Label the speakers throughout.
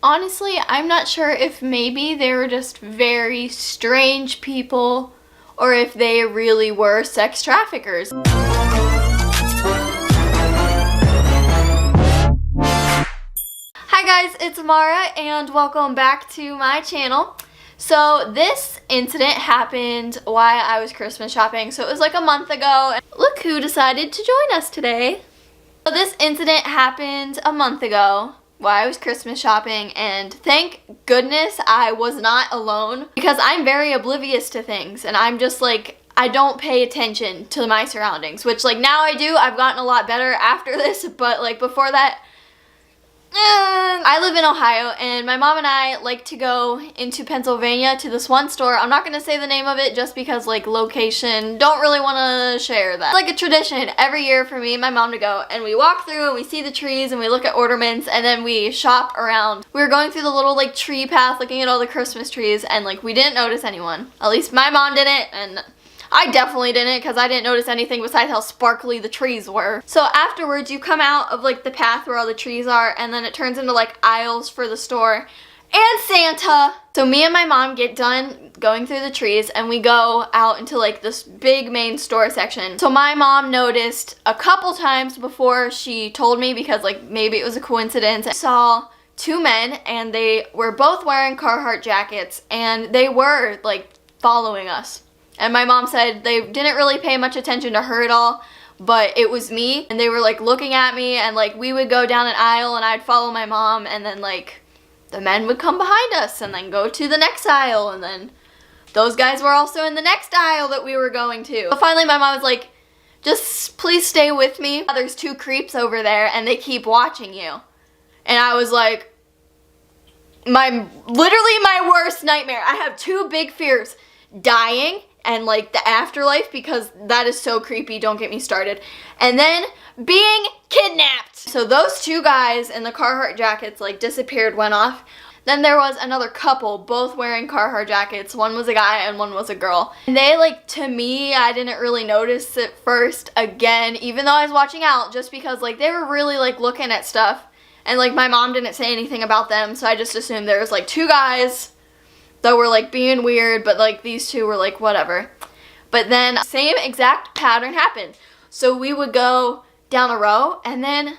Speaker 1: Honestly, I'm not sure if maybe they were just very strange people or if they really were sex traffickers. Hi guys, it's Mara and welcome back to my channel. So this incident happened while I was Christmas shopping, so it was like a month ago. Look who decided to join us today. So this incident happened a month ago while I was Christmas shopping, and thank goodness I was not alone because I'm very oblivious to things and I'm just like, I don't pay attention to my surroundings, which like now I do. I've gotten a lot better after this, but like before that, I live in Ohio and my mom and I like to go into Pennsylvania to this one store. I'm not going to say the name of it just because like location, don't really want to share that. It's like a tradition every year for me and my mom to go, and we walk through and we see the trees and we look at ornaments and then we shop around. We were going through the little like tree path looking at all the Christmas trees and like we didn't notice anyone. At least my mom didn't, and I definitely didn't because I didn't notice anything besides how sparkly the trees were. So afterwards you come out of like the path where all the trees are and then it turns into like aisles for the store and Santa. So me and my mom get done going through the trees and we go out into like this big main store section. So my mom noticed a couple times before she told me, because like maybe it was a coincidence, I saw two men and they were both wearing Carhartt jackets and they were like following us. And my mom said they didn't really pay much attention to her at all, but it was me. And they were like looking at me and like we would go down an aisle and I'd follow my mom and then like the men would come behind us and then go to the next aisle and then those guys were also in the next aisle that we were going to. So finally my mom was like, just please stay with me. There's two creeps over there and they keep watching you. And I was like, literally my worst nightmare. I have two big fears: dying and like the afterlife, because that is so creepy, don't get me started, and then being kidnapped. So those two guys in the Carhartt jackets like disappeared, went off. Then there was another couple both wearing Carhartt jackets. One was a guy and one was a girl. And they like, to me, I didn't really notice it first again, even though I was watching out, just because like they were really like looking at stuff and like my mom didn't say anything about them, so I just assumed there was like two guys that were like being weird, but like these two were like whatever. But then same exact pattern happened. So we would go down a row and then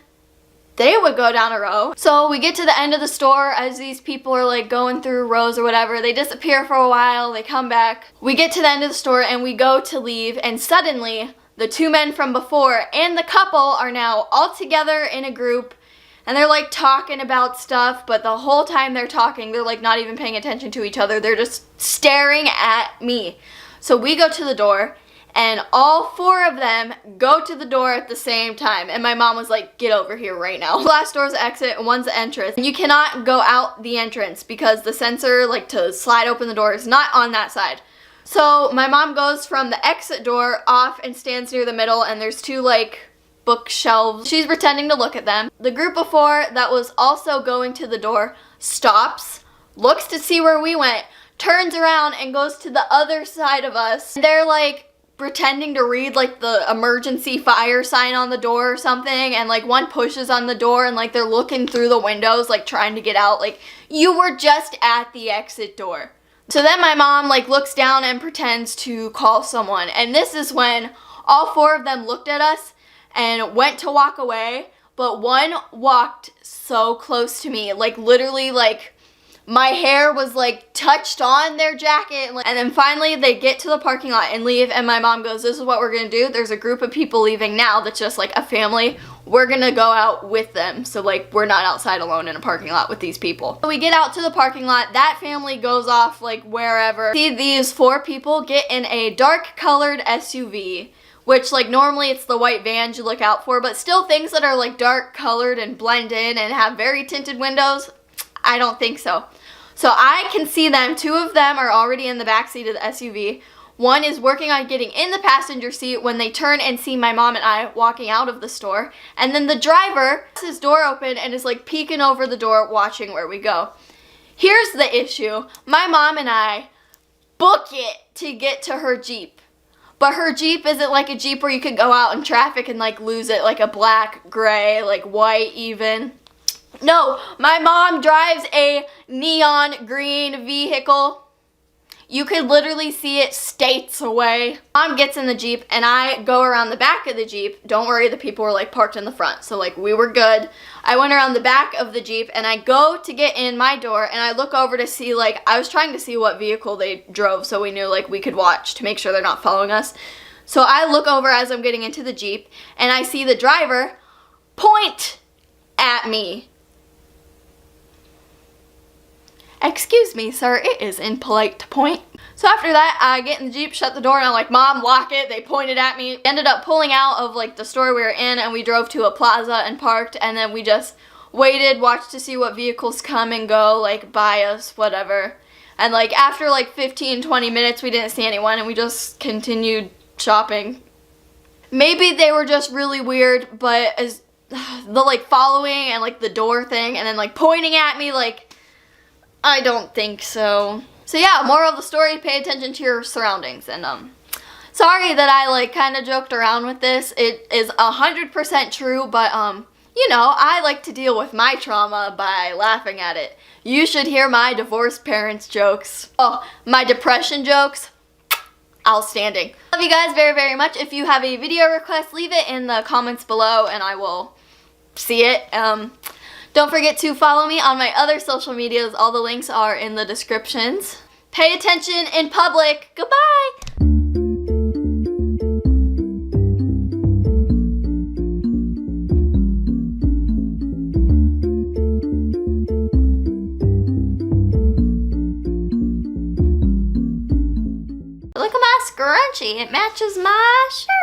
Speaker 1: they would go down a row. So we get to the end of the store as these people are like going through rows or whatever. They disappear for a while, they come back. We get to the end of the store and we go to leave, and suddenly the two men from before and the couple are now all together in a group. And they're like talking about stuff, but the whole time they're talking, they're like not even paying attention to each other. They're just staring at me. So we go to the door and all four of them go to the door at the same time. And my mom was like, get over here right now. The last door's the exit and one's the entrance. And you cannot go out the entrance because the sensor like to slide open the door is not on that side. So my mom goes from the exit door off and stands near the middle, and there's two like bookshelves. She's pretending to look at them. The group before that was also going to the door stops, looks to see where we went, turns around and goes to the other side of us. They're like pretending to read like the emergency fire sign on the door or something, and like one pushes on the door and like they're looking through the windows like trying to get out, like you were just at the exit door. So then my mom like looks down and pretends to call someone, and this is when all four of them looked at us and went to walk away, but one walked so close to me, like literally like my hair was like touched on their jacket. And then finally they get to the parking lot and leave, and my mom goes, this is what we're gonna do. There's a group of people leaving now that's just like a family. We're gonna go out with them, so like we're not outside alone in a parking lot with these people. So we get out to the parking lot, that family goes off like wherever. See these four people get in a dark colored SUV, which like normally it's the white vans you look out for, but still things that are like dark colored and blend in and have very tinted windows, I don't think so. So I can see them. Two of them are already in the back seat of the SUV. One is working on getting in the passenger seat when they turn and see my mom and I walking out of the store. And then the driver has his door open and is like peeking over the door watching where we go. Here's the issue. My mom and I book it to get to her Jeep. But her Jeep isn't like a Jeep where you could go out in traffic and like lose it, like a black, gray, like white even. No, my mom drives a neon green vehicle. You could literally see it states away. Mom gets in the Jeep and I go around the back of the Jeep. Don't worry, the people were like parked in the front, so like we were good. I went around the back of the Jeep and I go to get in my door and I look over to see, like, I was trying to see what vehicle they drove so we knew like we could watch to make sure they're not following us. So I look over as I'm getting into the Jeep and I see the driver point at me. Excuse me, sir, it is impolite to point. So after that, I get in the Jeep, shut the door, and I'm like, Mom, lock it. They pointed at me. Ended up pulling out of like the store we were in, and we drove to a plaza and parked, and then we just waited, watched to see what vehicles come and go, like by us, whatever. And like after like 15-20 minutes, we didn't see anyone, and we just continued shopping. Maybe they were just really weird, but as the like following and like the door thing, and then like pointing at me, like, I don't think so. So yeah, moral of the story, pay attention to your surroundings. And sorry that I like kind of joked around with this. It is 100% true, but you know, I like to deal with my trauma by laughing at it. You should hear my divorced parents jokes. Oh, my depression jokes, outstanding. Love you guys very, very much. If you have a video request, leave it in the comments below and I will see it. Don't forget to follow me on my other social medias. All the links are in the descriptions. Pay attention in public. Goodbye. Look at my scrunchie. It matches my shirt.